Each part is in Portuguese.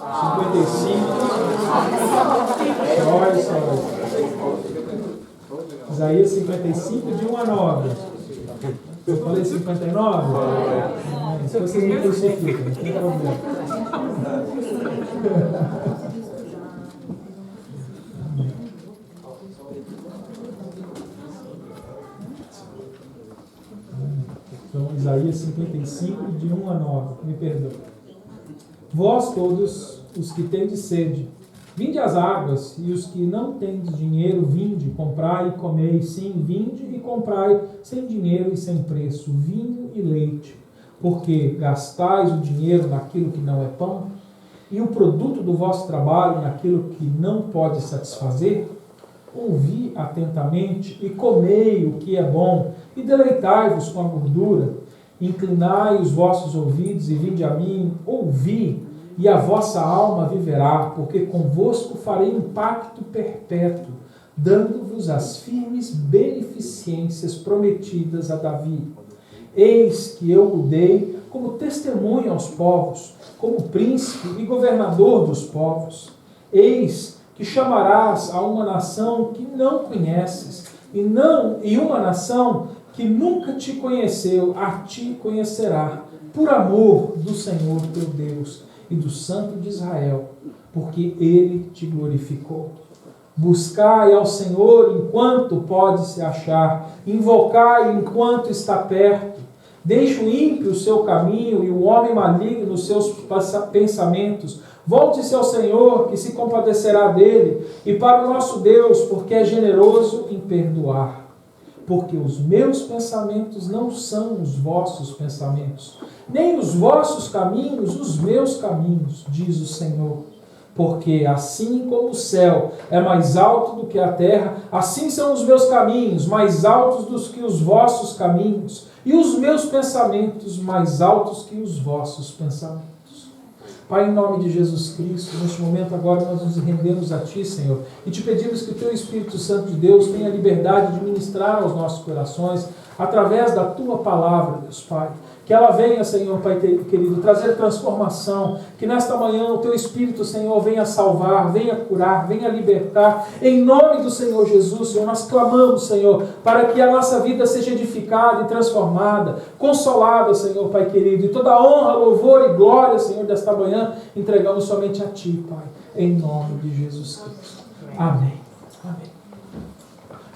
55. Olha só. Isaías 55, de 1 a 9. Eu falei 59? Se vocês me crucificam, não tem problema. Então, Isaías 55, de 1 a 9. Me perdoe. Vós todos os que tendes sede, vinde às águas, e os que não tendes dinheiro, vinde, comprai e comei. Sim, vinde e comprai, sem dinheiro e sem preço, vinho e leite. Porque gastais o dinheiro naquilo que não é pão, e o produto do vosso trabalho naquilo que não pode satisfazer? Ouvi atentamente e comei o que é bom, e deleitai-vos com a gordura. Inclinai os vossos ouvidos e vinde a mim, ouvi, e a vossa alma viverá, porque convosco farei um pacto perpétuo, dando-vos as firmes beneficências prometidas a Davi. Eis que eu o dei como testemunho aos povos, como príncipe e governador dos povos. Eis que chamarás a uma nação que não conheces, e uma nação que nunca te conheceu, a ti conhecerá, por amor do Senhor teu Deus e do Santo de Israel, porque ele te glorificou. Buscai ao Senhor enquanto pode se achar, invocai enquanto está perto. Deixe o ímpio o seu caminho e o homem maligno os seus pensamentos. Volte-se ao Senhor, que se compadecerá dele, e para o nosso Deus, porque é generoso em perdoar. Porque os meus pensamentos não são os vossos pensamentos, nem os vossos caminhos os meus caminhos, diz o Senhor. Porque assim como o céu é mais alto do que a terra, assim são os meus caminhos mais altos do que os vossos caminhos, e os meus pensamentos mais altos que os vossos pensamentos. Pai, em nome de Jesus Cristo, neste momento agora nós nos rendemos a Ti, Senhor, e te pedimos que o Teu Espírito Santo de Deus tenha a liberdade de ministrar aos nossos corações, através da Tua palavra, Deus Pai. Que ela venha, Senhor, Pai querido, trazer transformação, que nesta manhã o Teu Espírito, Senhor, venha salvar, venha curar, venha libertar, em nome do Senhor Jesus, Senhor, nós clamamos, Senhor, para que a nossa vida seja edificada e transformada, consolada, Senhor, Pai querido, e toda honra, louvor e glória, Senhor, desta manhã, entregamos somente a Ti, Pai, em nome de Jesus Cristo. Amém. Amém.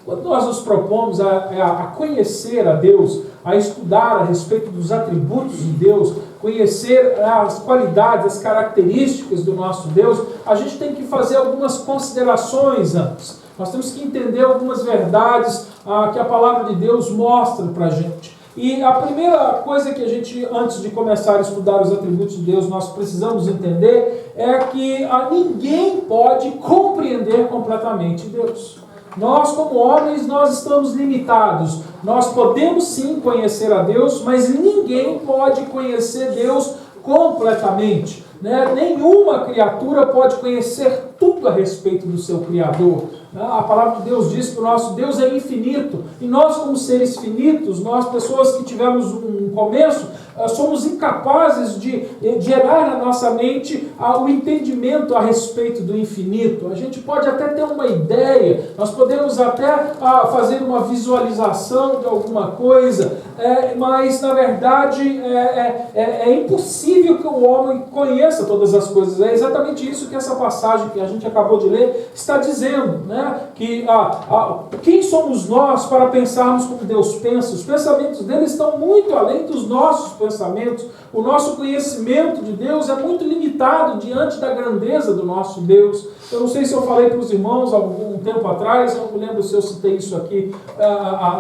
Quando nós nos propomos a conhecer a Deus, a estudar a respeito dos atributos de Deus, conhecer as qualidades, as características do nosso Deus, a gente tem que fazer algumas considerações antes. Nós temos que entender algumas verdades que a palavra de Deus mostra para a gente. E a primeira coisa que a gente, antes de começar a estudar os atributos de Deus, nós precisamos entender é que ninguém pode compreender completamente Deus. Nós, como homens, nós estamos limitados. Nós podemos sim conhecer a Deus, mas ninguém pode conhecer Deus completamente. Nenhuma criatura pode conhecer tudo a respeito do seu Criador. A palavra de Deus diz que o nosso Deus é infinito. E nós, como seres finitos, nós, pessoas que tivemos um começo, somos incapazes de gerar na nossa mente o entendimento a respeito do infinito. A gente pode até ter uma ideia, nós podemos até fazer uma visualização de alguma coisa, mas na verdade é impossível que o homem conheça todas as coisas. É exatamente isso que essa passagem que a gente acabou de ler está dizendo, né? Que quem somos nós para pensarmos como Deus pensa? Os pensamentos dele estão muito além dos nossos pensamentos. O nosso conhecimento de Deus é muito limitado diante da grandeza do nosso Deus. Eu não sei se eu falei para os irmãos há algum tempo atrás, eu não me lembro se eu citei isso aqui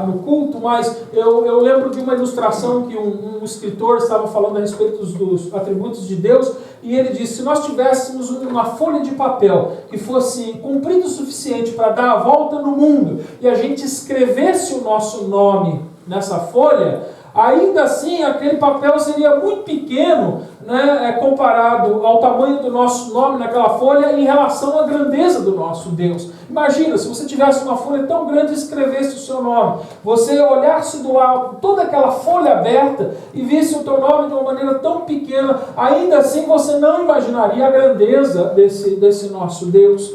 no culto, mas eu lembro de uma ilustração que um escritor estava falando a respeito dos atributos de Deus, e ele disse: se nós tivéssemos uma folha de papel que fosse comprida o suficiente para dar a volta no mundo, e a gente escrevesse o nosso nome nessa folha, ainda assim aquele papel seria muito pequeno, né, comparado ao tamanho do nosso nome naquela folha em relação à grandeza do nosso Deus. Imagina, se você tivesse uma folha tão grande e escrevesse o seu nome, você olhasse do lado, toda aquela folha aberta e visse o teu nome de uma maneira tão pequena, ainda assim você não imaginaria a grandeza desse nosso Deus.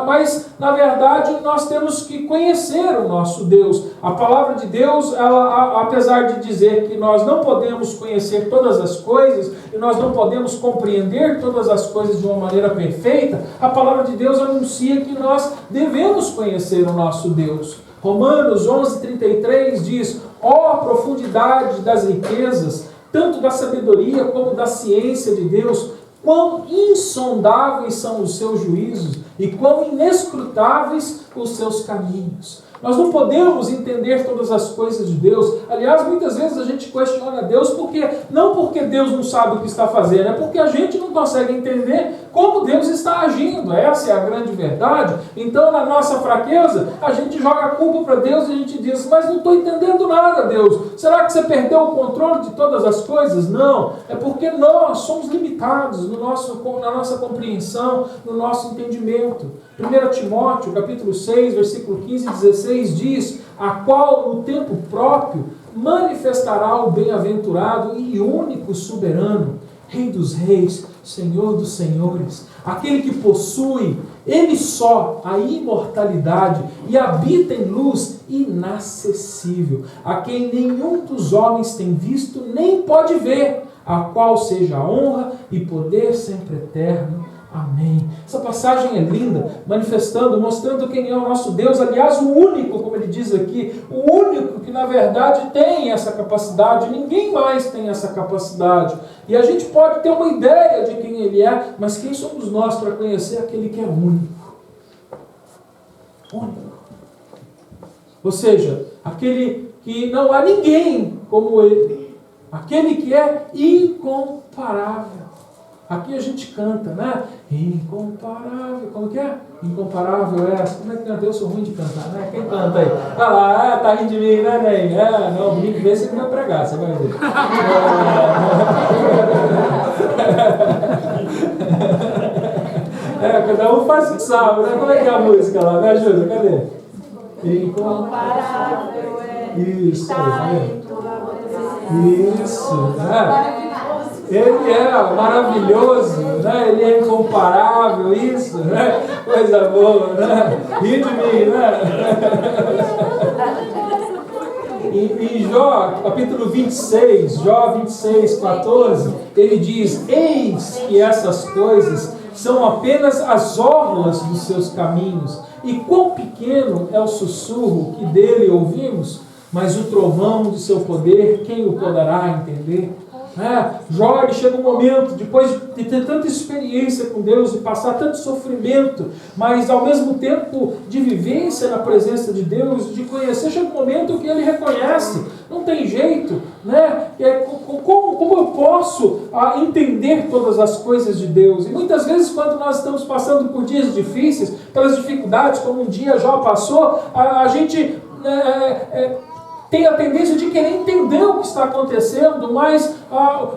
Mas, na verdade, nós temos que conhecer o nosso Deus. A palavra de Deus, ela, apesar de dizer que nós não podemos conhecer todas as coisas, e nós não podemos compreender todas as coisas de uma maneira perfeita, a palavra de Deus anuncia que nós devemos conhecer o nosso Deus. Romanos 11:33 diz: ó, profundidade das riquezas, tanto da sabedoria como da ciência de Deus, quão insondáveis são os seus juízos e quão inescrutáveis os seus caminhos. Nós não podemos entender todas as coisas de Deus. Aliás, muitas vezes a gente questiona Deus não porque Deus não sabe o que está fazendo, é porque a gente não consegue entender como Deus está agindo. Essa é a grande verdade. Então, na nossa fraqueza, a gente joga a culpa para Deus e a gente diz: mas não estou entendendo nada, Deus. Será que você perdeu o controle de todas as coisas? Não. É porque nós somos limitados na nossa compreensão, no nosso entendimento. 1 Timóteo, capítulo 6, versículo 15 e 16 diz: a qual no tempo próprio manifestará o bem-aventurado e único soberano, Rei dos reis, Senhor dos senhores, aquele que possui, ele só, a imortalidade e habita em luz inacessível, a quem nenhum dos homens tem visto nem pode ver, a qual seja a honra e poder sempre eterno. Amém. Essa passagem é linda, mostrando quem é o nosso Deus. Aliás, o único, como ele diz aqui, o único que na verdade tem essa capacidade, ninguém mais tem essa capacidade. E a gente pode ter uma ideia de quem ele é, mas quem somos nós para conhecer aquele que é único? Único. Ou seja, aquele que não há ninguém como ele, aquele que é incomparável. Aqui a gente canta, né? Incomparável. Como que é? Incomparável é essa. Como é que canta? Eu sou ruim de cantar, né? Quem canta aí? Ah lá, tá rindo de mim, né, Ney? Não, domingo que vem você vai pregar, você vai ver. Cada um faz o que sabe, né? Como é que é a música lá? Me ajuda, cadê? Incomparável é. Isso, isso, né? Ele é maravilhoso, né? Ele é incomparável, isso, né? Coisa boa, né? Ri de mim, né? Em Jó, capítulo 26, Jó 26, 14, ele diz: eis que essas coisas são apenas as orlas dos seus caminhos, e quão pequeno é o sussurro que dele ouvimos, mas o trovão de seu poder, quem o poderá entender? Jó, ele chega um momento, depois de ter tanta experiência com Deus, de passar tanto sofrimento, mas ao mesmo tempo de vivência na presença de Deus, de conhecer, chega um momento que ele reconhece, não tem jeito, né? Como eu posso entender todas as coisas de Deus? E muitas vezes, quando nós estamos passando por dias difíceis, pelas dificuldades, como um dia Jó passou, a gente tem a tendência de querer entender o que está acontecendo, mas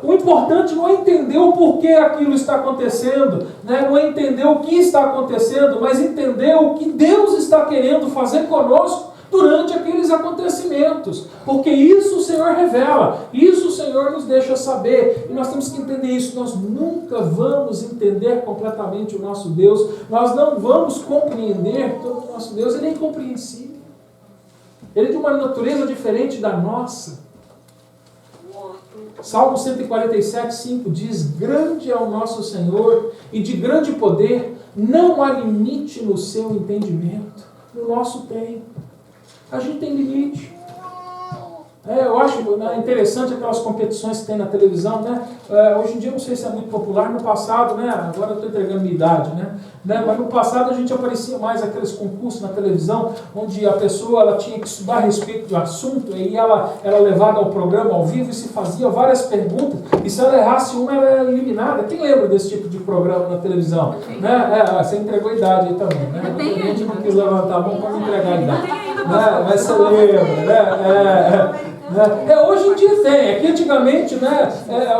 o importante não é entender o porquê aquilo está acontecendo, né? Não é entender o que está acontecendo, mas entender o que Deus está querendo fazer conosco durante aqueles acontecimentos, porque isso o Senhor revela, isso o Senhor nos deixa saber, e nós temos que entender isso. Nós nunca vamos entender completamente o nosso Deus, nós não vamos compreender todo o nosso Deus, ele é incompreensível. Ele é de uma natureza diferente da nossa. Salmo 147, 5 diz: grande é o nosso Senhor e de grande poder, não há limite no seu entendimento. No nosso tem. A gente tem limite. Eu acho interessante aquelas competições que tem na televisão, né? Hoje em dia eu não sei se é muito popular, no passado, né? Agora eu estou entregando minha idade, né? Mas no passado a gente aparecia mais aqueles concursos na televisão, onde a pessoa ela tinha que estudar a respeito do assunto, e ela era levada ao programa ao vivo e se fazia várias perguntas, e se ela errasse uma, ela era eliminada. Quem lembra desse tipo de programa na televisão? Né? Você entregou a idade aí também, né? A gente não quis levantar a mão para não entregar a idade. Mas você lembra, né? Hoje em dia tem, é que antigamente, né,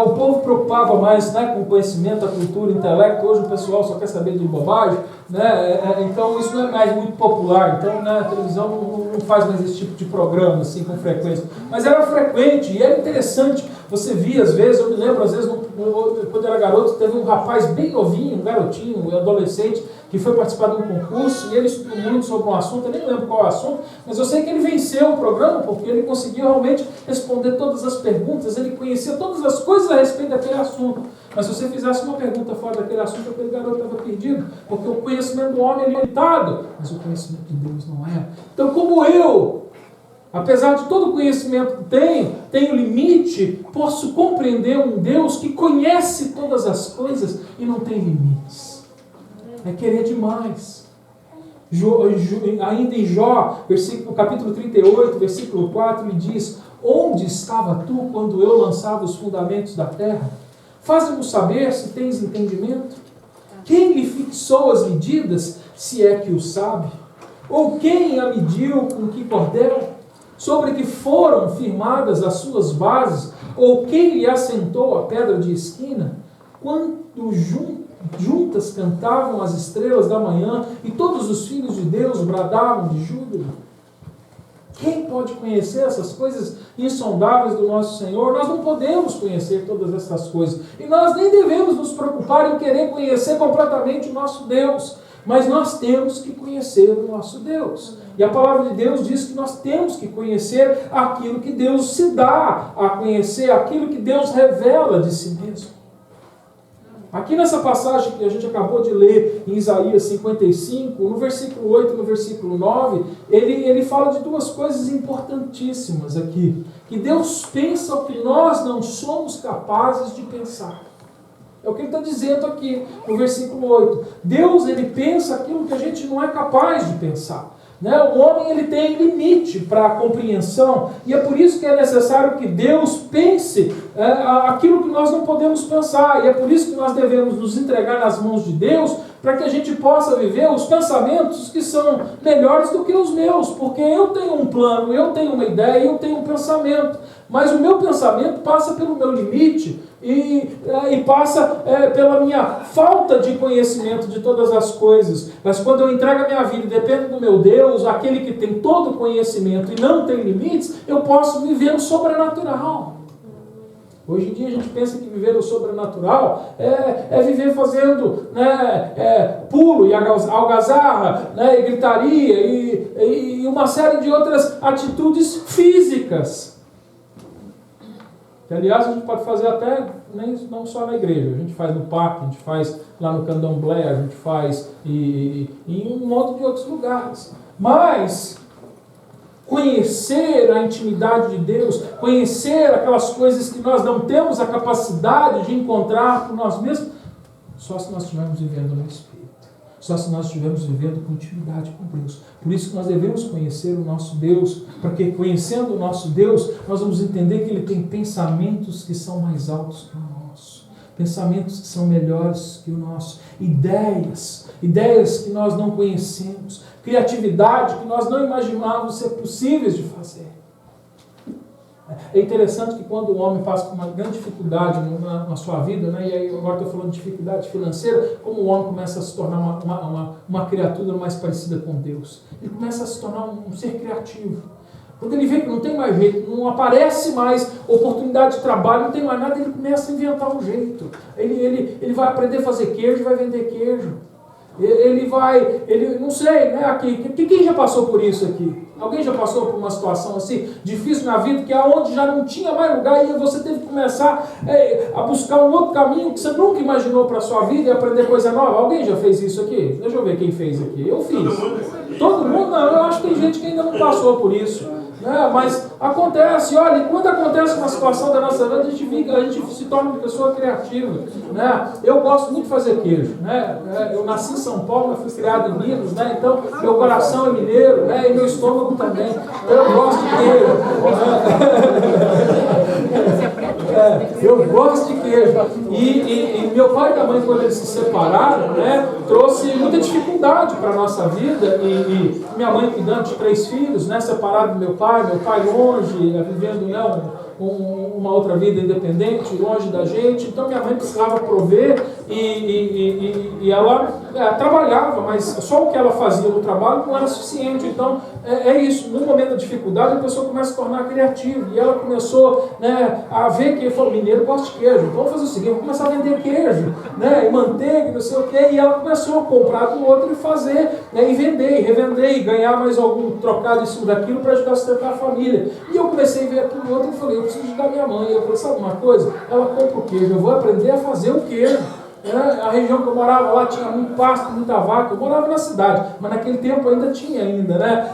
o povo preocupava mais, né, com o conhecimento, a cultura, o intelecto. Hoje o pessoal só quer saber de bobagem, né, então isso não é mais muito popular. Então, né, a televisão não faz mais esse tipo de programa assim com frequência, mas era frequente e era interessante. Você via às vezes, eu me lembro às vezes quando eu era garoto, teve um rapaz bem novinho, um garotinho, um adolescente, que foi participar de um concurso e ele estudou muito sobre um assunto, eu nem lembro qual é o assunto, mas eu sei que ele venceu o programa porque ele conseguiu realmente responder todas as perguntas, ele conhecia todas as coisas a respeito daquele assunto. Mas se você fizesse uma pergunta fora daquele assunto, aquele garoto estava perdido, porque o conhecimento do homem é limitado, mas o conhecimento de Deus não é. Então, como eu, apesar de todo o conhecimento que tenho limite, posso compreender um Deus que conhece todas as coisas e não tem limites. É querer demais. Ainda em Jó, capítulo 38, versículo 4, ele diz: onde estava tu quando eu lançava os fundamentos da terra? Faze-nos saber se tens entendimento. Quem lhe fixou as medidas, se é que o sabe? Ou quem a mediu com que cordel? Sobre que foram firmadas as suas bases? Ou quem lhe assentou a pedra de esquina? Quando juntas cantavam as estrelas da manhã e todos os filhos de Deus bradavam de júbilo. Quem pode conhecer essas coisas insondáveis do nosso Senhor? Nós não podemos conhecer todas essas coisas. E nós nem devemos nos preocupar em querer conhecer completamente o nosso Deus. Mas nós temos que conhecer o nosso Deus. E a palavra de Deus diz que nós temos que conhecer aquilo que Deus se dá a conhecer, aquilo que Deus revela de si mesmo. Aqui nessa passagem que a gente acabou de ler em Isaías 55, no versículo 8 e no versículo 9, ele fala de duas coisas importantíssimas aqui. Que Deus pensa o que nós não somos capazes de pensar. É o que ele está dizendo aqui no versículo 8. Deus, ele pensa aquilo que a gente não é capaz de pensar. O homem, ele tem limite para a compreensão, e é por isso que é necessário que Deus pense aquilo que nós não podemos pensar, e é por isso que nós devemos nos entregar nas mãos de Deus, para que a gente possa viver os pensamentos que são melhores do que os meus, porque eu tenho um plano, eu tenho uma ideia, eu tenho um pensamento, mas o meu pensamento passa pelo meu limite, e passa pela minha falta de conhecimento de todas as coisas. Mas quando eu entrego a minha vida e dependo do meu Deus, aquele que tem todo o conhecimento e não tem limites, eu posso viver o sobrenatural. Hoje em dia a gente pensa que viver o sobrenatural é viver fazendo pulo e algazarra, e gritaria e uma série de outras atitudes físicas. Que, aliás, a gente pode fazer até não só na igreja, a gente faz no parque, a gente faz lá no candomblé, a gente faz em um monte de outros lugares. Mas conhecer a intimidade de Deus, conhecer aquelas coisas que nós não temos a capacidade de encontrar por nós mesmos, só se nós estivermos vivendo no Espírito. Só se nós estivermos vivendo com intimidade com Deus. Por isso que nós devemos conhecer o nosso Deus, porque conhecendo o nosso Deus, nós vamos entender que Ele tem pensamentos que são mais altos que o nosso, pensamentos que são melhores que o nosso, ideias que nós não conhecemos, criatividade que nós não imaginávamos ser possíveis de fazer. É interessante que quando o homem passa por uma grande dificuldade na sua vida, e aí agora estou falando de dificuldade financeira, como o homem começa a se tornar uma criatura mais parecida com Deus. Ele começa a se tornar um ser criativo. Quando ele vê que não tem mais jeito, não aparece mais oportunidade de trabalho, não tem mais nada, ele começa a inventar um jeito. Ele vai aprender a fazer queijo e vai vender queijo. Não sei, quem já passou por isso aqui? Alguém já passou por uma situação assim, difícil na vida, que aonde já não tinha mais lugar e você teve que começar a buscar um outro caminho que você nunca imaginou para a sua vida e aprender coisa nova? Alguém já fez isso aqui? Deixa eu ver quem fez aqui. Eu fiz. Todo mundo? Não, eu acho que tem gente que ainda não passou por isso. Mas acontece, olha, e quando acontece uma situação da nossa vida, a gente se torna uma pessoa criativa. Eu gosto muito de fazer queijo. Eu nasci em São Paulo, mas fui criado em Minas, então meu coração é mineiro, e meu estômago também. Eu gosto de queijo. Eu gosto de queijo. E meu pai e minha mãe, quando eles se separaram, né, trouxe muita dificuldade para a nossa vida. E minha mãe cuidando de 3 filhos, né, separado do meu pai longe, vivendo, né, uma outra vida independente, longe da gente. Então minha mãe precisava prover e ela trabalhava, mas só o que ela fazia no trabalho não era suficiente. Então é isso, no momento da dificuldade a pessoa começa a se tornar criativa, e ela começou, né, a ver que ele falou: mineiro gosta de queijo, então vamos fazer o seguinte, vamos começar a vender queijo, né, e manteiga, não sei o que. E ela começou a comprar do outro e fazer, né, e vender, e revender, e ganhar mais algum trocado em cima daquilo para ajudar a sustentar a família. E eu comecei a ver aquilo do outro e falei: eu preciso ajudar minha mãe. E eu falei: sabe uma coisa? Ela compra o queijo, eu vou aprender a fazer o queijo. A região que eu morava lá tinha muito pasto, muita vaca. Eu morava na cidade, mas naquele tempo ainda tinha, né?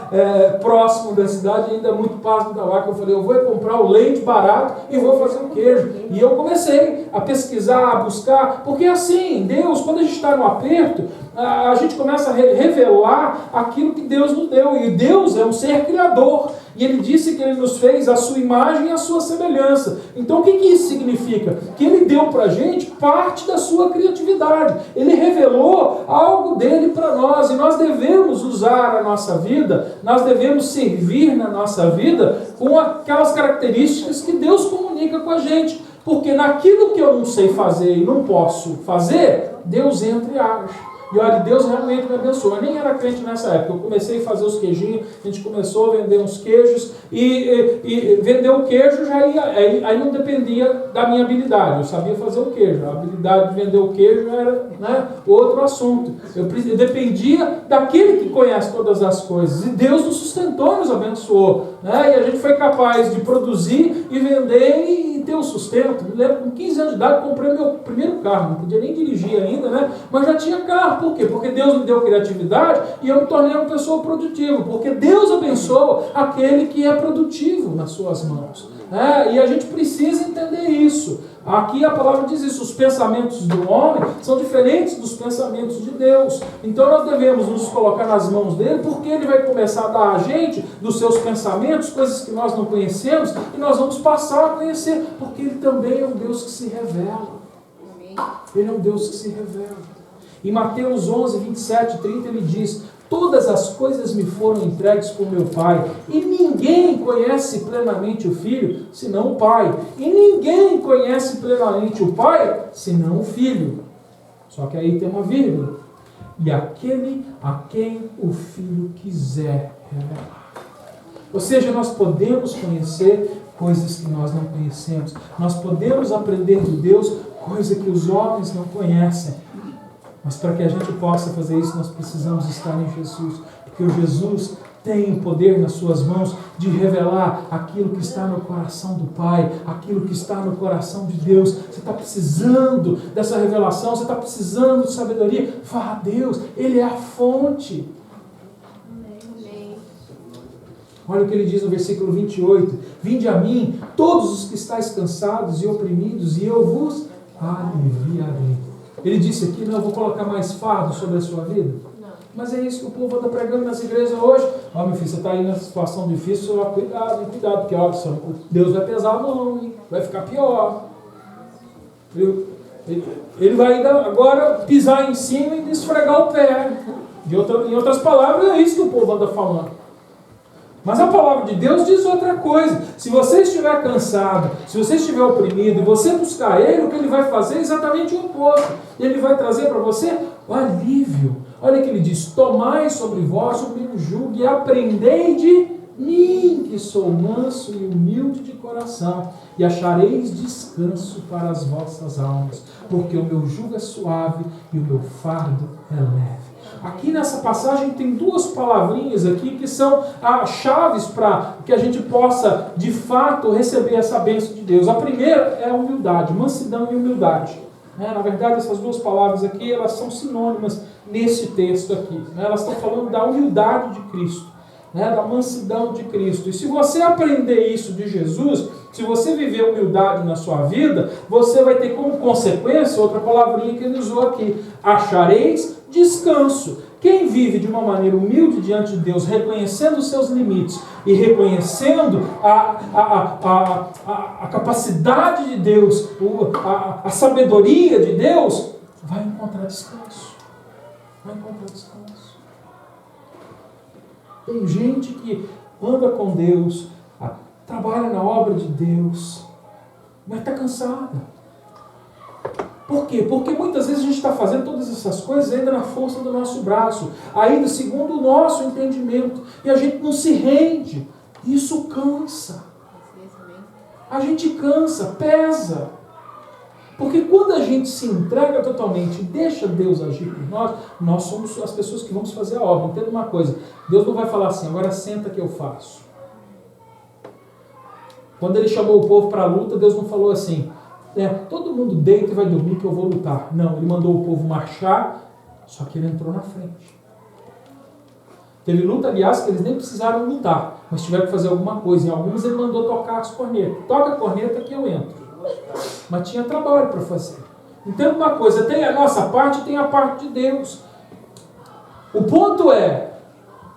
Próximo da cidade, ainda muito pasto, muita vaca. Eu falei: eu vou comprar o leite barato e vou fazer o queijo. E eu comecei a pesquisar, a buscar, porque assim, Deus, quando a gente está no aperto, a gente começa a revelar aquilo que Deus nos deu. E Deus é um ser criador. E Ele disse que Ele nos fez a sua imagem e a sua semelhança. Então o que isso significa? Que Ele deu para a gente parte da sua criatividade. Ele revelou algo dele para nós. E nós devemos usar a nossa vida, nós devemos servir na nossa vida com aquelas características que Deus comunica com a gente. Porque naquilo que eu não sei fazer e não posso fazer, Deus entra e age. E olha, Deus realmente me abençoou. Eu nem era crente nessa época. Eu comecei a fazer os queijinhos, a gente começou a vender uns queijos, e vender o queijo já ia, aí não dependia da minha habilidade. Eu sabia fazer o queijo. A habilidade de vender o queijo era, né, outro assunto. Eu dependia daquele que conhece todas as coisas. E Deus nos sustentou, nos abençoou. Né? E a gente foi capaz de produzir e vender e ter o sustento. Me lembro, com 15 anos de idade, comprei meu primeiro carro. Não podia nem dirigir ainda, né? Mas já tinha carro. Por quê? Porque Deus me deu criatividade e eu me tornei uma pessoa produtiva. Porque Deus abençoa aquele que é produtivo nas suas mãos. E a gente precisa entender isso. Aqui a palavra diz isso: os pensamentos do homem são diferentes dos pensamentos de Deus. Então nós devemos nos colocar nas mãos dele, porque ele vai começar a dar a gente dos seus pensamentos, coisas que nós não conhecemos, e nós vamos passar a conhecer, porque ele também é um Deus que se revela. Ele é um Deus que se revela. Em Mateus 11, 27 e 30 ele diz: todas as coisas me foram entregues por meu Pai, e ninguém conhece plenamente o Filho, senão o Pai. E ninguém conhece plenamente o Pai, senão o Filho. Só que aí tem uma vírgula. E aquele a quem o Filho quiser revelar. Ou seja, nós podemos conhecer coisas que nós não conhecemos. Nós podemos aprender de Deus coisas que os homens não conhecem. Mas para que a gente possa fazer isso, nós precisamos estar em Jesus. Porque o Jesus tem o poder nas suas mãos de revelar aquilo que está no coração do Pai, aquilo que está no coração de Deus. Você está precisando dessa revelação, você está precisando de sabedoria. Vá a Deus, Ele é a fonte. Olha o que ele diz no versículo 28. Vinde a mim, todos os que estáis cansados e oprimidos, e eu vos aliviarei. Ele disse aqui: não, eu vou colocar mais fardo sobre a sua vida. Não. Mas é isso que o povo anda pregando nas igrejas hoje. Ó, meu filho, você está aí nessa situação difícil, você vai cuidado, porque ó, Deus vai pesar a mão, hein? Vai ficar pior. Ele vai ainda agora pisar em cima e esfregar o pé. Em outras palavras, é isso que o povo anda falando. Mas a palavra de Deus diz outra coisa. Se você estiver cansado, se você estiver oprimido, e você buscar Ele, o que Ele vai fazer é exatamente o oposto. Ele vai trazer para você o alívio. Olha que Ele diz: tomai sobre vós o meu jugo e aprendei de mim, que sou manso e humilde de coração, e achareis descanso para as vossas almas, porque o meu jugo é suave e o meu fardo é leve. Aqui nessa passagem tem 2 palavrinhas aqui que são chaves para que a gente possa, de fato, receber essa bênção de Deus. A primeira é a humildade, mansidão e humildade. Na verdade, essas 2 palavras aqui, elas são sinônimas nesse texto aqui. Elas estão falando da humildade de Cristo, da mansidão de Cristo. E se você aprender isso de Jesus, se você viver humildade na sua vida, você vai ter como consequência, outra palavrinha que ele usou aqui: achareis descanso. Quem vive de uma maneira humilde diante de Deus, reconhecendo os seus limites e reconhecendo a capacidade de Deus, a sabedoria de Deus, vai encontrar descanso. Vai encontrar descanso. Tem gente que anda com Deus, trabalha na obra de Deus, mas está cansada. Por quê? Porque muitas vezes a gente está fazendo todas essas coisas ainda na força do nosso braço, ainda segundo o nosso entendimento, e a gente não se rende. Isso cansa. A gente cansa, pesa. Porque quando a gente se entrega totalmente e deixa Deus agir por nós, nós somos as pessoas que vamos fazer a obra. Entenda uma coisa, Deus não vai falar assim, agora senta que eu faço. Quando Ele chamou o povo para a luta, Deus não falou assim, todo mundo deita e vai dormir que eu vou lutar. Não, Ele mandou o povo marchar, só que Ele entrou na frente. Teve luta, aliás, que eles nem precisaram lutar, mas tiveram que fazer alguma coisa. Em alguns Ele mandou tocar as cornetas. Toca a corneta que eu entro. Mas tinha trabalho para fazer. Entenda uma coisa, tem a nossa parte e tem a parte de Deus. O ponto é,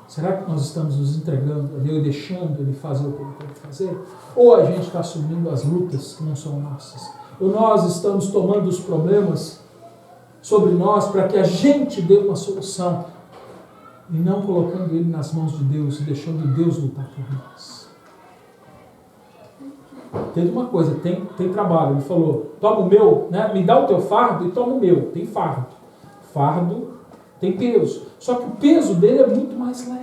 será que nós estamos nos entregando a Deus e deixando Ele fazer o que Ele tem que fazer? Ou a gente está assumindo as lutas que não são nossas? Ou nós estamos tomando os problemas sobre nós para que a gente dê uma solução e não colocando ele nas mãos de Deus e deixando Deus lutar por nós? Tem uma coisa, tem trabalho. Ele falou, toma o meu, né? Me dá o teu fardo e toma o meu. Tem fardo. Fardo tem peso. Só que o peso dele é muito mais leve.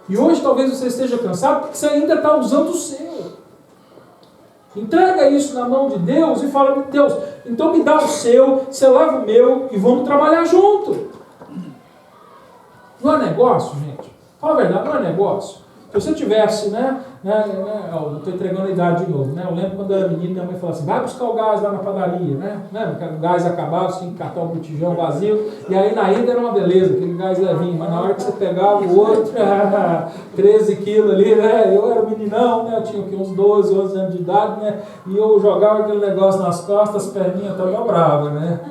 E hoje talvez você esteja cansado porque você ainda está usando o seu. Entrega isso na mão de Deus e fala, Deus, então me dá o seu, você leva o meu e vamos trabalhar junto. Não é negócio, gente? Fala a verdade, não é negócio. Se você tivesse, eu estou entregando a idade de novo, né? Eu lembro quando eu era menino, minha mãe falava assim, vai buscar o gás lá na padaria, né? O gás acabava, você tinha que catar o botijão vazio, e aí na ida era uma beleza, aquele gás levinho, mas na hora que você pegava o outro, 13 quilos ali, né? Eu era meninão, né? Eu tinha uns 12, 11 anos de idade, né? E eu jogava aquele negócio nas costas, as perninhas estavam bravas, né?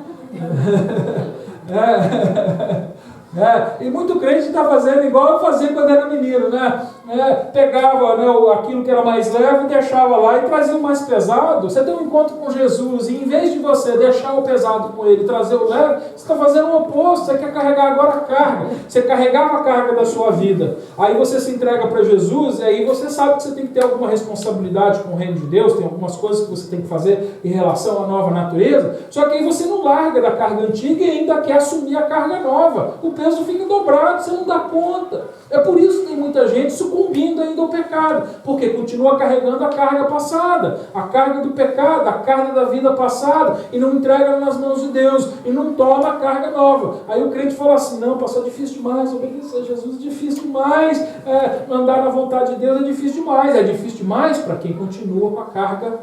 E muito crente está fazendo igual eu fazia quando era menino, né? Pegava aquilo que era mais leve e deixava lá e trazia o mais pesado. Você tem um encontro com Jesus e em vez de você deixar o pesado com ele e trazer o leve, você está fazendo o oposto. Você quer carregar agora a carga. Você carregava a carga da sua vida. Aí você se entrega para Jesus e aí você sabe que você tem que ter alguma responsabilidade com o reino de Deus, tem algumas coisas que você tem que fazer em relação à nova natureza, só que aí você não larga da carga antiga e ainda quer assumir a carga nova. O peso fica dobrado, você não dá conta. É por isso que tem muita gente sucumbindo ainda ao pecado, porque continua carregando a carga passada, a carga do pecado, a carga da vida passada, e não entrega nas mãos de Deus, e não toma a carga nova. Aí o crente fala assim, não, pastor, é difícil demais, obedecer a Jesus é difícil demais, andar na vontade de Deus é difícil demais para quem continua com a carga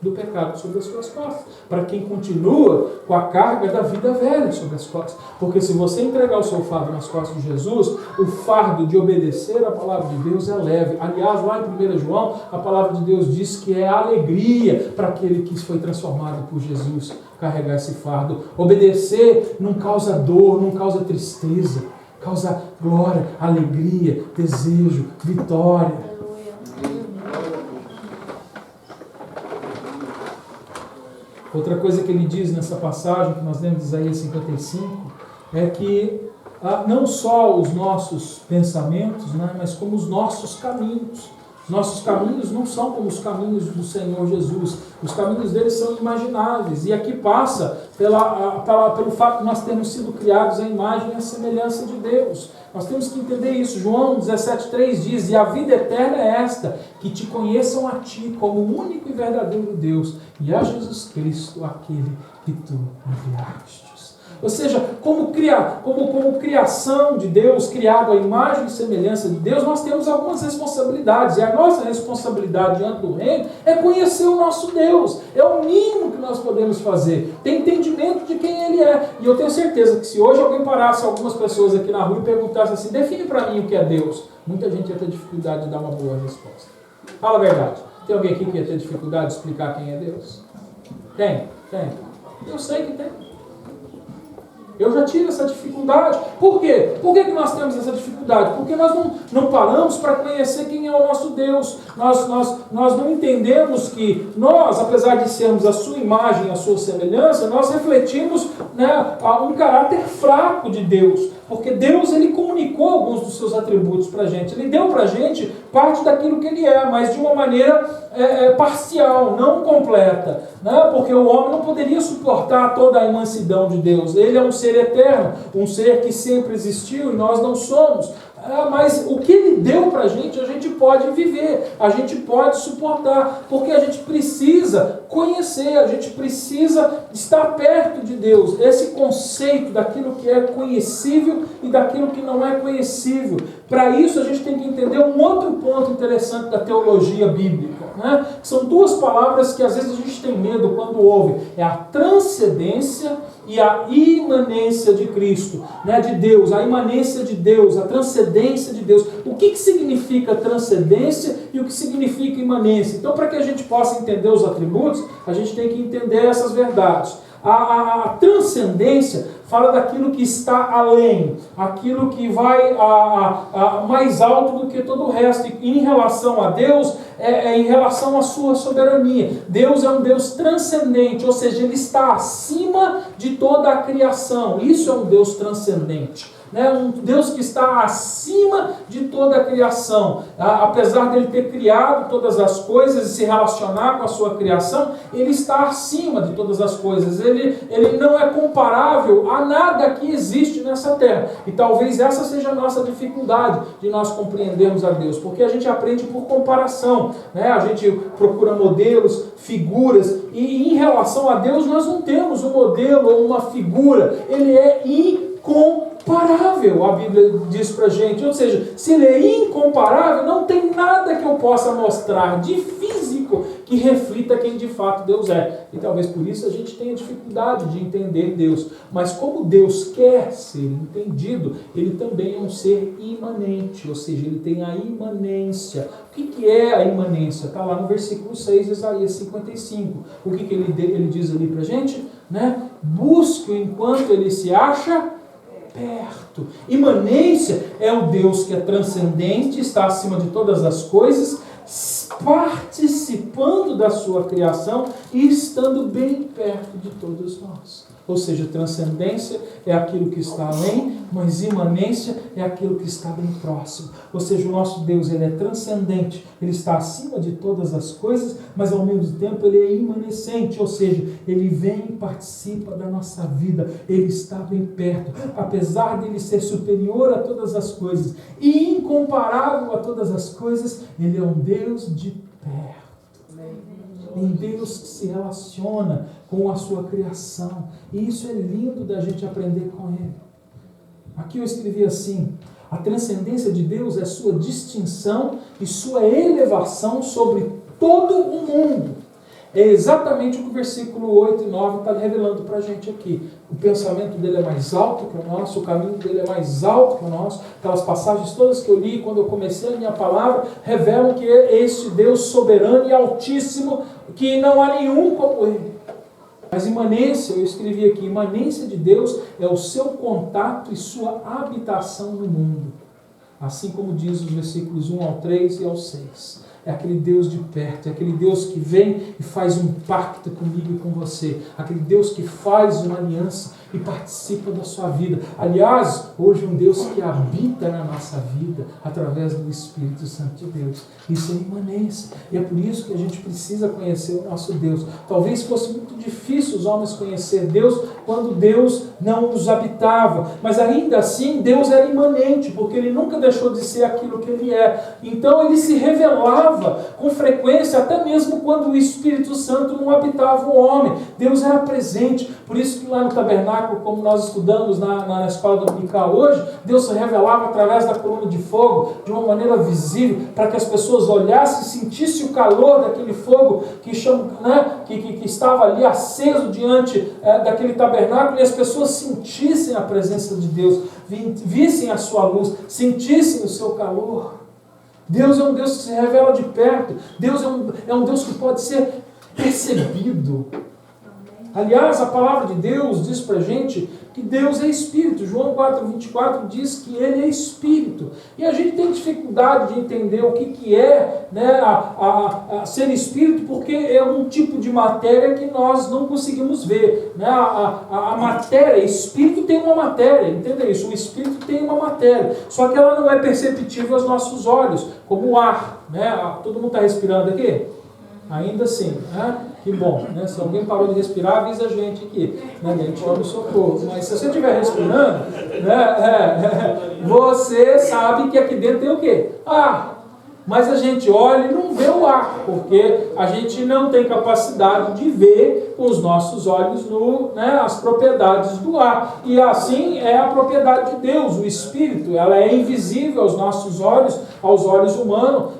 do pecado sobre as suas costas, para quem continua com a carga da vida velha sobre as costas. Porque se você entregar o seu fardo nas costas de Jesus, o fardo de obedecer a palavra de Deus é leve. Aliás, lá em 1 João, a palavra de Deus diz que é alegria para aquele que foi transformado por Jesus carregar esse fardo. Obedecer não causa dor, não causa tristeza, causa glória, alegria, desejo, vitória. Outra coisa que ele diz nessa passagem que nós lemos de Isaías 55 é que não só os nossos pensamentos, mas como os nossos caminhos. Os nossos caminhos não são como os caminhos do Senhor Jesus. Os caminhos dele são imagináveis. E aqui passa pelo fato de nós termos sido criados à imagem e à semelhança de Deus. Nós temos que entender isso. João 17,3 diz, e a vida eterna é esta, que te conheçam a ti como o único e verdadeiro Deus, e a Jesus Cristo, aquele que tu enviastes. Ou seja, como criação de Deus, criado à imagem e semelhança de Deus, nós temos algumas responsabilidades. E a nossa responsabilidade diante do reino é conhecer o nosso Deus. É o mínimo que nós podemos fazer. Ter entendimento de quem Ele é. E eu tenho certeza que se hoje alguém parasse algumas pessoas aqui na rua e perguntasse assim, define para mim o que é Deus, muita gente ia ter dificuldade de dar uma boa resposta. Fala a verdade. Tem alguém aqui que ia ter dificuldade de explicar quem é Deus? Tem. Eu sei que tem. Eu já tive essa dificuldade. Por quê? Por que nós temos essa dificuldade? Porque nós não paramos para conhecer quem é o nosso Deus. Nós não entendemos que nós, apesar de sermos a sua imagem, a sua semelhança, nós refletimos, né, um caráter fraco de Deus. Porque Deus, ele comunicou alguns dos seus atributos para a gente. Ele deu para a gente parte daquilo que ele é, mas de uma maneira parcial, não completa. Né? Porque o homem não poderia suportar toda a imensidão de Deus. Ele é um ser eterno, um ser que sempre existiu e nós não somos. Mas o que ele deu para a gente pode viver, a gente pode suportar, porque a gente precisa conhecer, a gente precisa estar perto de Deus. Esse conceito daquilo que é conhecível e daquilo que não é conhecível. Para isso a gente tem que entender um outro ponto interessante da teologia bíblica, né? São duas palavras que às vezes a gente tem medo quando ouve. É a transcendência e a imanência de Cristo, né, de Deus, a imanência de Deus, a transcendência de Deus. O que significa transcendência e o que significa imanência? Então, para que a gente possa entender os atributos, a gente tem que entender essas verdades. A transcendência fala daquilo que está além, aquilo que vai mais alto do que todo o resto. E em relação a Deus, em relação à sua soberania. Deus é um Deus transcendente, ou seja, Ele está acima de toda a criação. Isso é um Deus transcendente. Um Deus que está acima de toda a criação. Apesar dele ter criado todas as coisas e se relacionar com a sua criação, ele está acima de todas as coisas. Ele não é comparável a nada que existe nessa terra. E talvez essa seja a nossa dificuldade de nós compreendermos a Deus, porque a gente aprende por comparação, né? A gente procura modelos, figuras, e em relação a Deus nós não temos um modelo ou uma figura. Ele é incomparável, a Bíblia diz pra gente. Ou seja, se ele é incomparável, não tem nada que eu possa mostrar de físico que reflita quem de fato Deus é. E talvez por isso a gente tenha dificuldade de entender Deus. Mas como Deus quer ser entendido, ele também é um ser imanente, ou seja, ele tem a imanência. O que é a imanência? Está lá no versículo 6 de Isaías 55. O que ele diz ali pra gente? Né? Busque enquanto ele se acha perto. Imanência é o Deus que é transcendente, está acima de todas as coisas, participando da sua criação e estando bem perto de todos nós. Ou seja, transcendência é aquilo que está além, mas imanência é aquilo que está bem próximo. Ou seja, o nosso Deus, ele é transcendente, ele está acima de todas as coisas, mas ao mesmo tempo ele é imanecente, ou seja, ele vem e participa da nossa vida, ele está bem perto. Apesar de ele ser superior a todas as coisas e incomparável a todas as coisas, ele é um Deus de perto. Um Deus que se relaciona com a sua criação. E isso é lindo da gente aprender com Ele. Aqui eu escrevi assim: a transcendência de Deus é sua distinção e sua elevação sobre todo o mundo. É exatamente o que o versículo 8 e 9 está revelando para a gente aqui. O pensamento dele é mais alto que o nosso, o caminho dele é mais alto que o nosso. Aquelas passagens todas que eu li quando eu comecei a minha palavra revelam que é este Deus soberano e altíssimo, que não há nenhum como ele. Mas imanência, eu escrevi aqui, imanência de Deus é o seu contato e sua habitação no mundo. Assim como diz os versículos 1 ao 3 e ao 6. É aquele Deus de perto, é aquele Deus que vem e faz um pacto comigo e com você. Aquele Deus que faz uma aliança e participa da sua vida. Aliás, hoje um Deus que habita na nossa vida através do Espírito Santo de Deus. Isso é imanência. E é por isso que a gente precisa conhecer o nosso Deus. Talvez fosse muito difícil os homens conhecer Deus quando Deus não os habitava. Mas ainda assim, Deus era imanente, porque Ele nunca deixou de ser aquilo que Ele é. Então Ele se revelava com frequência, até mesmo quando o Espírito Santo não habitava o homem. Deus era presente. Por isso que lá no tabernáculo, como nós estudamos na escola dominical hoje, Deus se revelava através da coluna de fogo, de uma maneira visível, para que as pessoas olhassem e sentissem o calor daquele fogo que estava ali aceso diante daquele tabernáculo, e as pessoas sentissem a presença de Deus, vissem a sua luz, sentissem o seu calor. Deus é um Deus que se revela de perto. Deus é um Deus que pode ser percebido. Aliás, a palavra de Deus diz para a gente que Deus é Espírito. João 4,24 diz que Ele é Espírito. E a gente tem dificuldade de entender o que é, né, ser Espírito, porque é um tipo de matéria que nós não conseguimos ver. Né? A matéria, Espírito tem uma matéria, entenda isso, o Espírito tem uma matéria, só que ela não é perceptível aos nossos olhos, como o ar. Né? Todo mundo está respirando aqui? Ainda assim, né? Que bom, né? Se alguém parou de respirar, avisa a gente aqui, né? A gente chama o socorro. Mas se você estiver respirando, né? Você sabe que aqui dentro tem o quê? Ar. Mas a gente olha e não vê o ar, porque a gente não tem capacidade de ver com os nossos olhos né, as propriedades do ar. E assim é a propriedade de Deus, o Espírito. Ela é invisível aos nossos olhos, aos olhos humanos.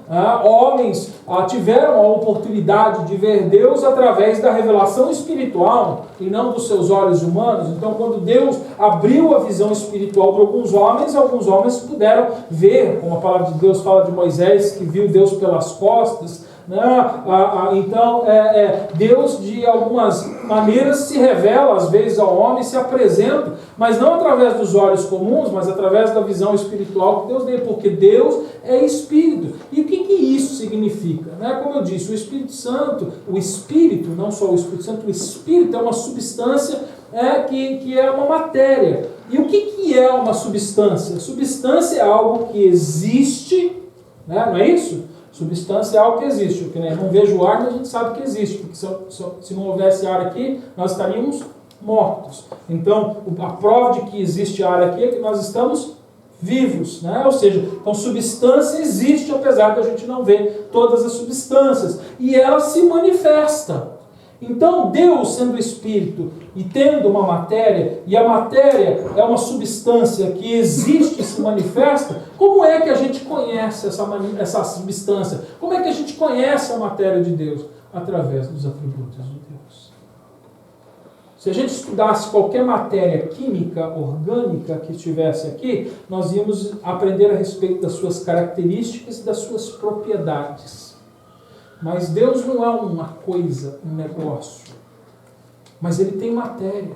Homens tiveram a oportunidade de ver Deus através da revelação espiritual e não dos seus olhos humanos. Então, quando Deus abriu a visão espiritual de alguns homens puderam ver, como a palavra de Deus fala de Moisés, que viu Deus pelas costas. Então, Deus de algumas maneiras se revela às vezes ao homem, se apresenta, mas não através dos olhos comuns, mas através da visão espiritual que Deus deu, porque Deus é Espírito. E o que isso significa? Como eu disse, o Espírito Santo, o Espírito, não só o Espírito Santo, o Espírito é uma substância que é uma matéria. E o que é uma substância? Substância é algo que existe, não é isso? Substância é algo que existe, porque não vejo ar, mas a gente sabe que existe, porque se não houvesse ar aqui, nós estaríamos mortos. Então, a prova de que existe ar aqui é que nós estamos vivos, Ou seja, então substância existe, apesar de a gente não ver todas as substâncias, e ela se manifesta. Então, Deus sendo Espírito e tendo uma matéria, e a matéria é uma substância que existe e se manifesta, como é que a gente conhece essa substância? Como é que a gente conhece a matéria de Deus? Através dos atributos de Deus. Se a gente estudasse qualquer matéria química, orgânica que estivesse aqui, nós íamos aprender a respeito das suas características e das suas propriedades. Mas Deus não é uma coisa, um negócio, mas Ele tem matéria.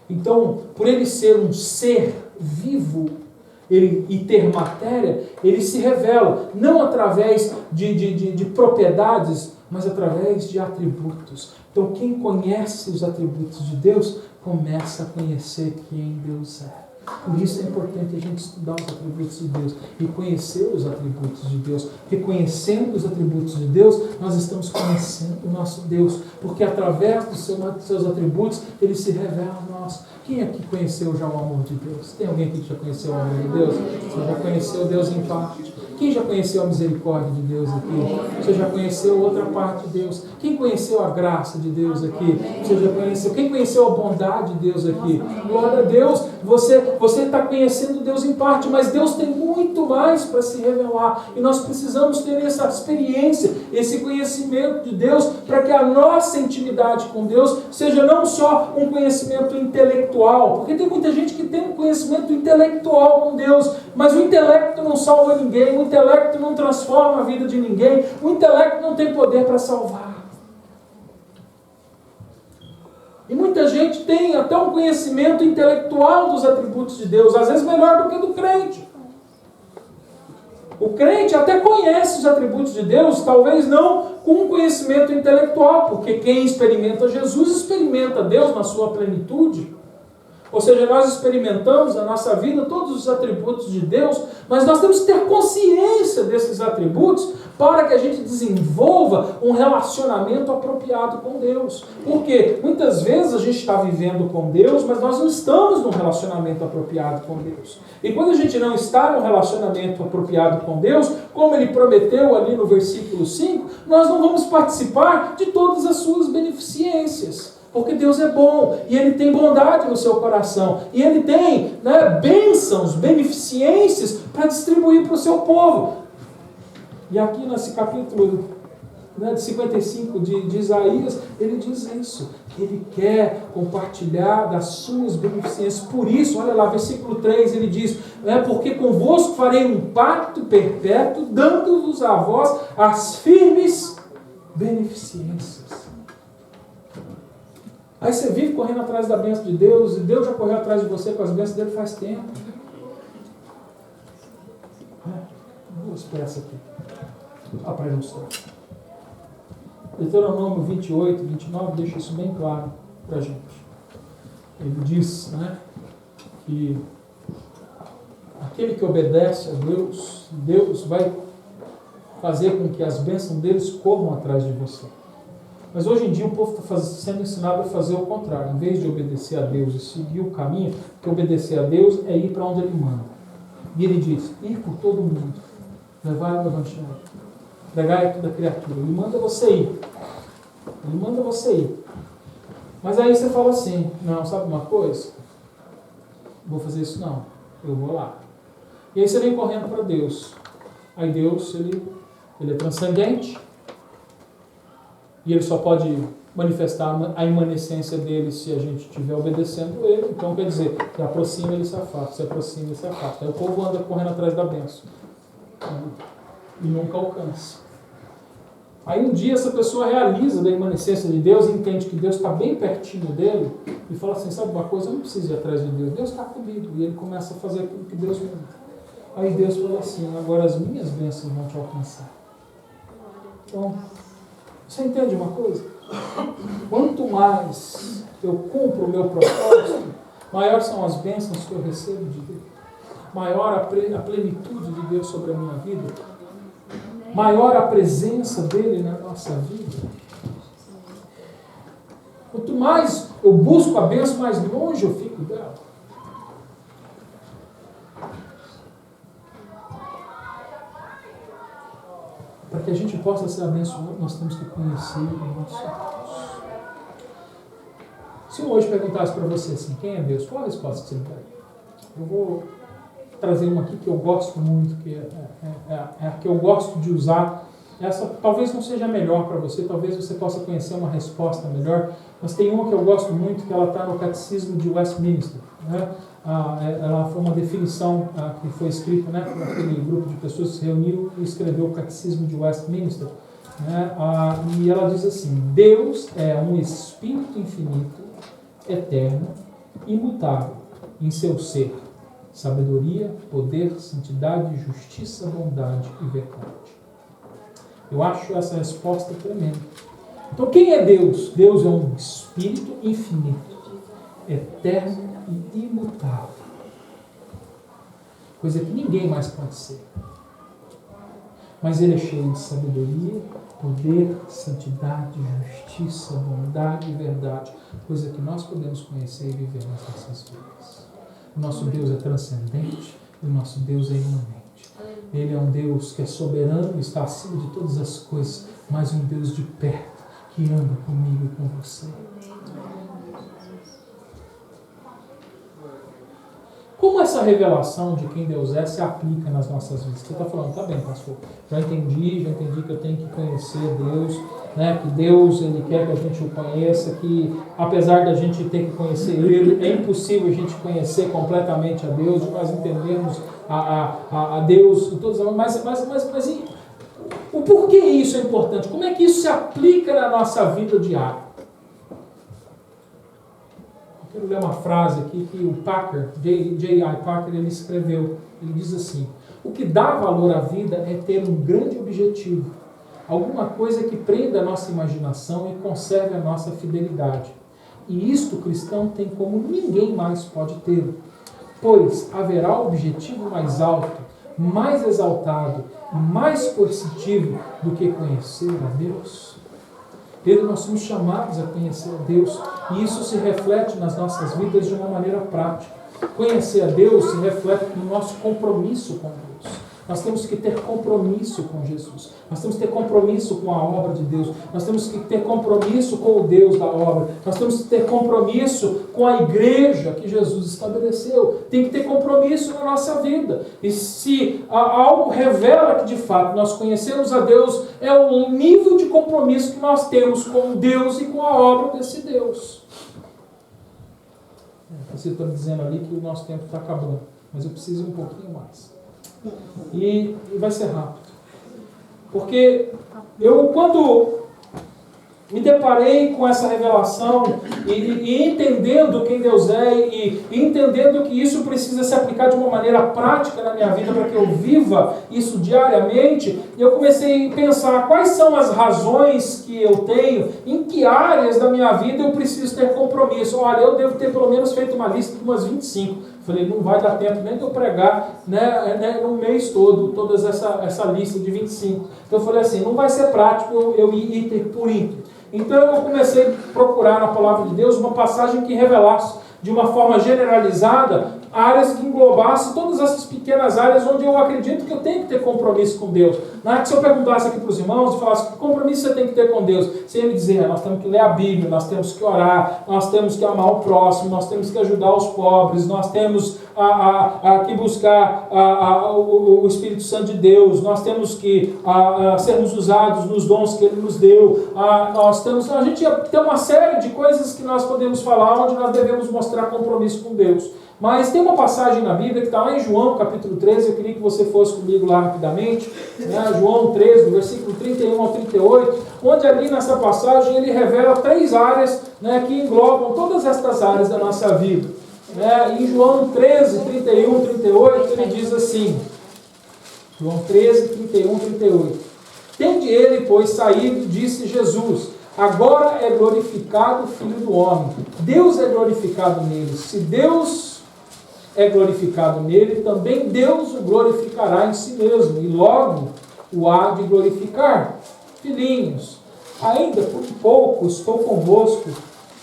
Então, por Ele ser um ser vivo e ter matéria, Ele se revela, não através de propriedades, mas através de atributos. Então, quem conhece os atributos de Deus, começa a conhecer quem Deus é. Por isso é importante a gente estudar os atributos de Deus e conhecer os atributos de Deus. Reconhecendo os atributos de Deus, nós estamos conhecendo o nosso Deus, porque através dos seus atributos, Ele se revela a nós. Quem aqui conheceu já o amor de Deus? Tem alguém aqui que já conheceu o amor de Deus? Você já conheceu Deus em parte? Quem já conheceu a misericórdia de Deus aqui? Você já conheceu outra parte de Deus? Quem conheceu a graça de Deus aqui? Você já conheceu? Quem conheceu a bondade de Deus aqui? Glória a Deus, você está conhecendo Deus em parte, mas Deus tem muito mais para se revelar. E nós precisamos ter essa experiência, esse conhecimento de Deus, para que a nossa intimidade com Deus seja não só um conhecimento intelectual, porque tem muita gente que tem um conhecimento intelectual com Deus, mas o intelecto não salva ninguém, o intelecto não transforma a vida de ninguém, o intelecto não tem poder para salvar. E muita gente tem até um conhecimento intelectual dos atributos de Deus, às vezes melhor do que do crente. O crente até conhece os atributos de Deus, talvez não com um conhecimento intelectual, porque quem experimenta Jesus experimenta Deus na sua plenitude. Ou seja, nós experimentamos na nossa vida todos os atributos de Deus, mas nós temos que ter consciência desses atributos para que a gente desenvolva um relacionamento apropriado com Deus. Porque muitas vezes a gente está vivendo com Deus, mas nós não estamos num relacionamento apropriado com Deus. E quando a gente não está num relacionamento apropriado com Deus, como Ele prometeu ali no versículo 5, nós não vamos participar de todas as suas beneficências. Porque Deus é bom, e Ele tem bondade no seu coração, e Ele tem bênçãos, beneficências para distribuir para o seu povo. E aqui nesse capítulo de 55 de Isaías, ele diz isso, que Ele quer compartilhar das suas beneficências. Por isso, olha lá, versículo 3, ele diz, porque convosco farei um pacto perpétuo, dando-vos a vós as firmes beneficências. Aí você vive correndo atrás da bênção de Deus, e Deus já correu atrás de você com as bênçãos dele faz tempo. Duas peças aqui, para ilustrar. Deuteronômio 28, 29 deixa isso bem claro para a gente. Ele diz, né, que aquele que obedece a Deus, Deus vai fazer com que as bênçãos deles corram atrás de você. Mas hoje em dia o povo está sendo ensinado a fazer o contrário. Em vez de obedecer a Deus e seguir o caminho, porque obedecer a Deus é ir para onde Ele manda. E Ele diz, ir por todo mundo, levar o Evangelho, pregar a toda criatura. Ele manda você ir. Ele manda você ir. Mas aí você fala assim, não, sabe uma coisa? Vou fazer isso não, eu vou lá. E aí você vem correndo para Deus. Aí Deus, ele é transcendente, e Ele só pode manifestar a imanência dele se a gente estiver obedecendo Ele. Então quer dizer, se aproxima, Ele se afasta, se aproxima, Ele se afasta. Aí o povo anda correndo atrás da bênção e nunca alcança. Aí um dia essa pessoa realiza da imanência de Deus, entende que Deus está bem pertinho dele e fala assim, sabe uma coisa, eu não preciso ir atrás de Deus, Deus está comigo. E ele começa a fazer aquilo que Deus manda. Aí Deus fala assim, agora as minhas bênçãos vão te alcançar. Então, você entende uma coisa? Quanto mais eu cumpro o meu propósito, maior são as bênçãos que eu recebo de Deus. Maior a plenitude de Deus sobre a minha vida. Maior a presença dele na nossa vida. Quanto mais eu busco a bênção, mais longe eu fico dela. Para que a gente possa ser abençoado, nós temos que conhecer o nosso Deus. Se eu hoje perguntasse para você assim, quem é Deus? Qual a resposta que você me daria? Eu vou trazer uma aqui que eu gosto muito, que é a que eu gosto de usar. Essa talvez não seja a melhor para você, talvez você possa conhecer uma resposta melhor, mas tem uma que eu gosto muito, que ela está no Catecismo de Westminster. Né? Ela foi uma definição que foi escrita, né, por aquele grupo de pessoas que se reuniu e escreveu o Catecismo de Westminster. Né? E ela diz assim, Deus é um Espírito infinito, eterno, imutável em seu ser. Sabedoria, poder, santidade, justiça, bondade e verdade. Eu acho essa resposta tremenda. Então, quem é Deus? Deus é um Espírito infinito, eterno e imutável. Coisa que ninguém mais pode ser. Mas Ele é cheio de sabedoria, poder, santidade, justiça, bondade e verdade. Coisa que nós podemos conhecer e viver nas nossas vidas. O nosso Deus é transcendente e o nosso Deus é imanente. Ele é um Deus que é soberano e está acima de todas as coisas, mas um Deus de perto, que anda comigo e com você. Como essa revelação de quem Deus é se aplica nas nossas vidas? Você está falando, tá bem, pastor, já entendi que eu tenho que conhecer Deus, né? Que Deus, Ele quer que a gente o conheça, que apesar da gente ter que conhecer Ele, é impossível a gente conhecer completamente a Deus, nós entendemos a Deus, mas o porquê isso é importante? Como é que isso se aplica na nossa vida diária? Eu quero ler uma frase aqui que o Packer, J.I. Packer, ele escreveu. Ele diz assim, o que dá valor à vida é ter um grande objetivo, alguma coisa que prenda a nossa imaginação e conserve a nossa fidelidade. E isto o cristão tem como ninguém mais pode ter, pois haverá objetivo mais alto, mais exaltado e mais coercitivo do que conhecer a Deus. Pedro, nós somos chamados a conhecer a Deus e isso se reflete nas nossas vidas de uma maneira prática. Conhecer a Deus se reflete no nosso compromisso com Deus. Nós temos que ter compromisso com Jesus. Nós temos que ter compromisso com a obra de Deus. Nós temos que ter compromisso com o Deus da obra. Nós temos que ter compromisso com a igreja que Jesus estabeleceu. Tem que ter compromisso na nossa vida. E se algo revela que de fato nós conhecemos a Deus, é o nível de compromisso que nós temos com Deus e com a obra desse Deus. Você está dizendo ali que o nosso tempo está acabando, mas eu preciso um pouquinho mais. E vai ser rápido. Porque eu, quando me deparei com essa revelação e entendendo quem Deus é e entendendo que isso precisa se aplicar de uma maneira prática na minha vida para que eu viva isso diariamente, eu comecei a pensar quais são as razões que eu tenho, em que áreas da minha vida eu preciso ter compromisso. Olha, eu devo ter pelo menos feito uma lista de umas 25. Falei, não vai dar tempo nem de eu pregar no mês todo, toda essa lista de 25. Então eu falei assim, não vai ser prático eu ir item por item. Então eu comecei a procurar na palavra de Deus uma passagem que revelasse de uma forma generalizada áreas que englobassem todas essas pequenas áreas onde eu acredito que eu tenho que ter compromisso com Deus. Não é que se eu perguntasse aqui para os irmãos e falasse que compromisso você tem que ter com Deus, você ia me dizer, nós temos que ler a Bíblia, nós temos que orar, nós temos que amar o próximo, nós temos que ajudar os pobres, nós temos que buscar o Espírito Santo de Deus, nós temos que sermos usados nos dons que Ele nos deu, a gente tem uma série de coisas que nós podemos falar onde nós devemos mostrar compromisso com Deus. Mas tem uma passagem na Bíblia que está lá em João, capítulo 13, eu queria que você fosse comigo lá rapidamente, né? João 13, do versículo 31 ao 38, onde ali nessa passagem ele revela 3 áreas, né, que englobam todas estas áreas da nossa vida. Em João 13, 31, 38, ele diz assim, João 13, 31, 38, tende ele, pois, saído, disse Jesus, agora é glorificado o Filho do Homem, Deus é glorificado nele, se Deus é glorificado nele, também Deus o glorificará em si mesmo, e logo o há de glorificar. Filhinhos, ainda por pouco estou convosco,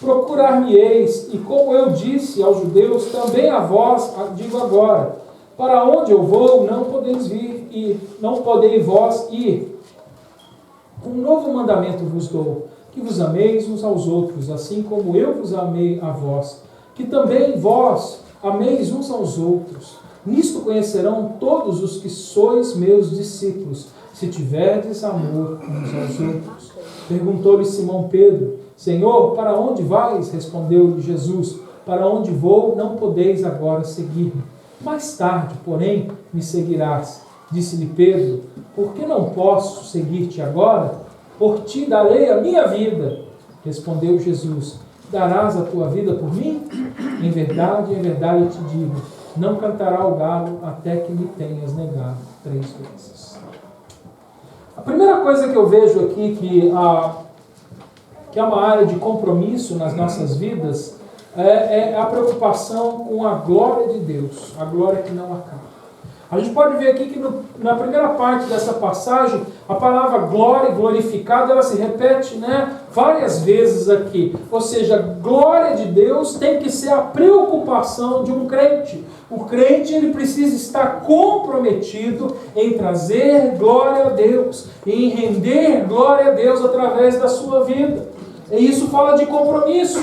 procurar-me-eis, e como eu disse aos judeus, também a vós digo agora, para onde eu vou, não podeis vir, e não podeis vós ir. Um novo mandamento vos dou, que vos ameis uns aos outros, assim como eu vos amei a vós, que também vós ameis uns aos outros. Nisto conhecerão todos os que sois meus discípulos, se tiverdes amor uns aos outros. Perguntou-lhe Simão Pedro, Senhor, para onde vais? Respondeu-lhe Jesus, para onde vou, não podeis agora seguir-me. Mais tarde, porém, me seguirás. Disse-lhe Pedro, por que não posso seguir-te agora? Por ti darei a minha vida. Respondeu Jesus, darás a tua vida por mim? Em verdade eu te digo, não cantará o galo até que me tenhas negado 3 vezes. A primeira coisa que eu vejo aqui que é uma área de compromisso nas nossas vidas é a preocupação com a glória de Deus, a glória que não acaba. A gente pode ver aqui que na primeira parte dessa passagem, a palavra glória, glorificado, ela se repete, várias vezes aqui. Ou seja, glória de Deus tem que ser a preocupação de um crente. O crente ele precisa estar comprometido em trazer glória a Deus, em render glória a Deus através da sua vida. E isso fala de compromisso.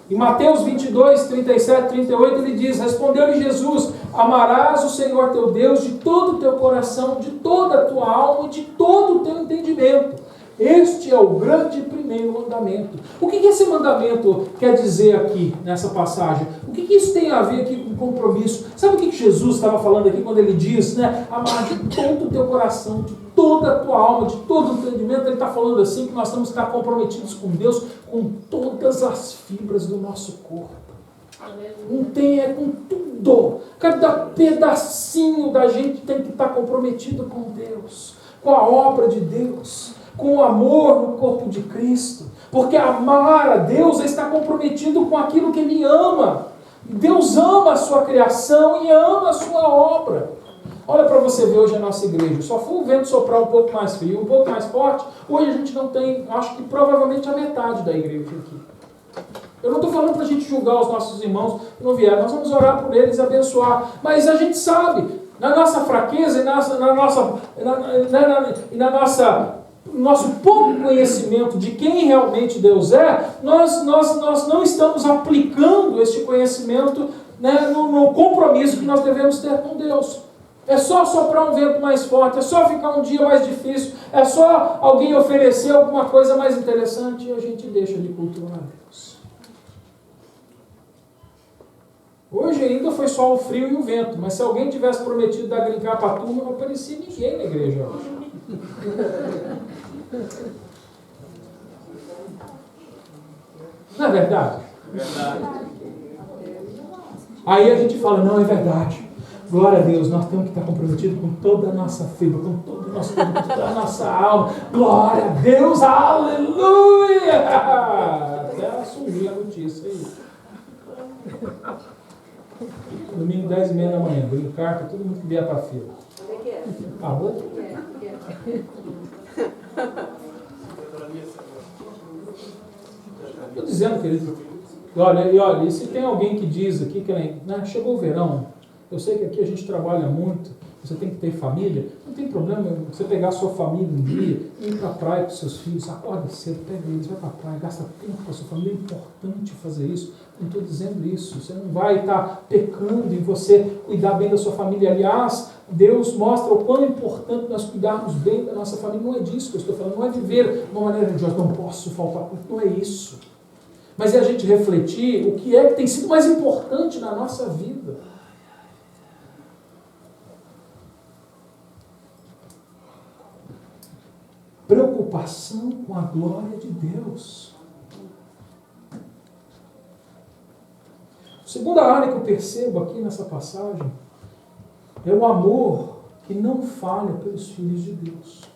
Em Mateus 22, 37, 38, ele diz, respondeu-lhe Jesus, amarás o Senhor teu Deus de todo o teu coração, de toda a tua alma e de todo o teu entendimento. Este é o grande primeiro mandamento. O que esse mandamento quer dizer aqui, nessa passagem? O que isso tem a ver aqui com compromisso? Sabe o que Jesus estava falando aqui quando ele diz, amar de todo o teu coração, de toda a tua alma, de todo o entendimento? Ele está falando assim que nós temos que estar comprometidos com Deus com todas as fibras do nosso corpo. Não tem, é com tudo. Cada pedacinho da gente tem que estar comprometido com Deus, com a obra de Deus, com o amor no corpo de Cristo. Porque amar a Deus é estar comprometido com aquilo que Ele ama. Deus ama a sua criação e ama a sua obra. Olha para você ver hoje a nossa igreja. Só foi o vento soprar um pouco mais frio, um pouco mais forte. Hoje a gente não tem, acho que provavelmente a metade da igreja aqui. Eu não estou falando para a gente julgar os nossos irmãos que não vieram. Nós vamos orar por eles, abençoar. Mas a gente sabe, na nossa fraqueza e nosso pouco conhecimento de quem realmente Deus é, nós não estamos aplicando este conhecimento no compromisso que nós devemos ter com Deus. É só soprar um vento mais forte, é só ficar um dia mais difícil, é só alguém oferecer alguma coisa mais interessante e a gente deixa de cultuar Deus. Hoje ainda foi só o frio e o vento, mas se alguém tivesse prometido dar brincar para a turma, não aparecia ninguém na igreja hoje. Não é verdade? Verdade. Aí a gente fala, não, é verdade. Glória a Deus, nós temos que estar comprometidos com toda a nossa fibra, com todo o nosso corpo, com toda a nossa alma. Glória a Deus, aleluia! Até surgiu a notícia aí. Domingo, 10h30 da manhã, abrindo carta, todo mundo que vier para a fila. Acabou? Estou dizendo, querido, olha, e se tem alguém que diz aqui que né, chegou o verão, eu sei que aqui a gente trabalha muito, você tem que ter família, não tem problema você pegar a sua família um dia, ir para a praia com seus filhos, acorda cedo, pega eles, vai para a praia, gasta tempo com a sua família, é importante fazer isso. Não estou dizendo isso, você não vai estar pecando em você cuidar bem da sua família. Aliás, Deus mostra o quão é importante nós cuidarmos bem da nossa família. Não é disso que eu estou falando, não é viver de uma maneira religiosa, não posso faltar, não é isso. Mas é a gente refletir o que é que tem sido mais importante na nossa vida. Preocupação com a glória de Deus. A segunda área que eu percebo aqui nessa passagem é o amor que não falha pelos filhos de Deus.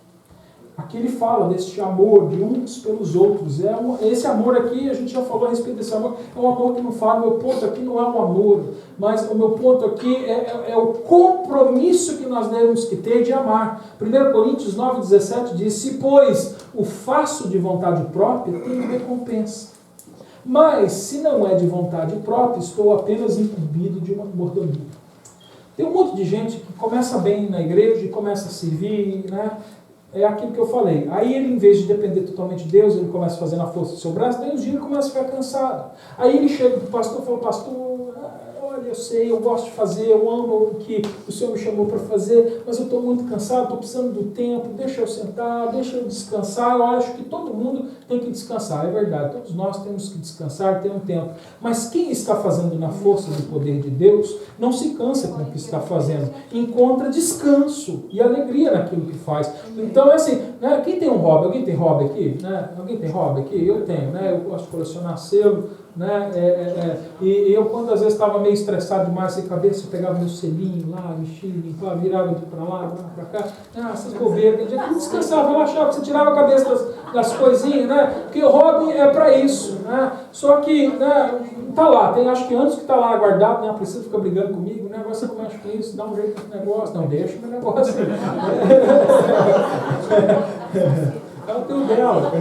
Aqui ele fala deste amor de uns pelos outros. Esse amor aqui, a gente já falou a respeito desse amor, é um amor que não falha. O meu ponto aqui não é um amor, mas o meu ponto aqui é o compromisso que nós devemos que ter de amar. 1 Coríntios 9,17 diz, se pois o faço de vontade própria, tenho recompensa. Mas, se não é de vontade própria, estou apenas incumbido de uma mordomia. Tem um monte de gente que começa bem na igreja e começa a servir, né? É aquilo que eu falei. Aí ele, em vez de depender totalmente de Deus, ele começa a fazer na força do seu braço, daí um dia ele começa a ficar cansado. Aí ele chega para o pastor e fala, pastor, olha, eu sei, eu gosto de fazer, eu amo o que o Senhor me chamou para fazer, mas eu estou muito cansado, estou precisando do tempo, deixa eu sentar, deixa eu descansar. Eu acho que todo mundo tem que descansar, é verdade, todos nós temos que descansar, ter um tempo. Mas quem está fazendo na força do poder de Deus, não se cansa com o que está fazendo, encontra descanso e alegria naquilo que faz. Então é assim, né? Quem tem um hobby? Alguém tem hobby aqui? Né? Alguém tem hobby aqui? Eu tenho, né? Eu gosto de colecionar selo, né? E eu, quando às vezes estava meio estressado demais, sem cabeça, eu pegava meu selinho lá, mexia, limpava, virava de para lá para cá, essas bobeiras, eu descansava, relaxava, você tirava a cabeça das coisinhas, né? Porque o hobby é para isso, né? Só que, né, tá lá, tem acho que anos que tá lá guardado, né? Precisa ficar brigando comigo, né? Agora você não mexe com isso, dá um jeito nesse negócio, não deixa o meu negócio. É o teu dela.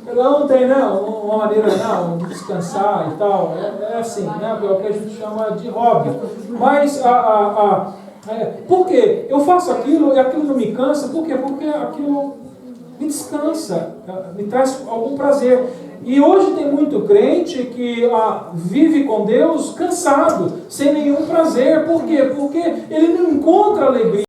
Cada um tem, né, uma maneira de descansar e tal. É assim, né? É o que a gente chama de hobby. Mas por quê? Eu faço aquilo e aquilo não me cansa. Por quê? Porque aquilo me descansa, me traz algum prazer. E hoje tem muito crente que vive com Deus cansado, sem nenhum prazer. Por quê? Porque ele não encontra alegria.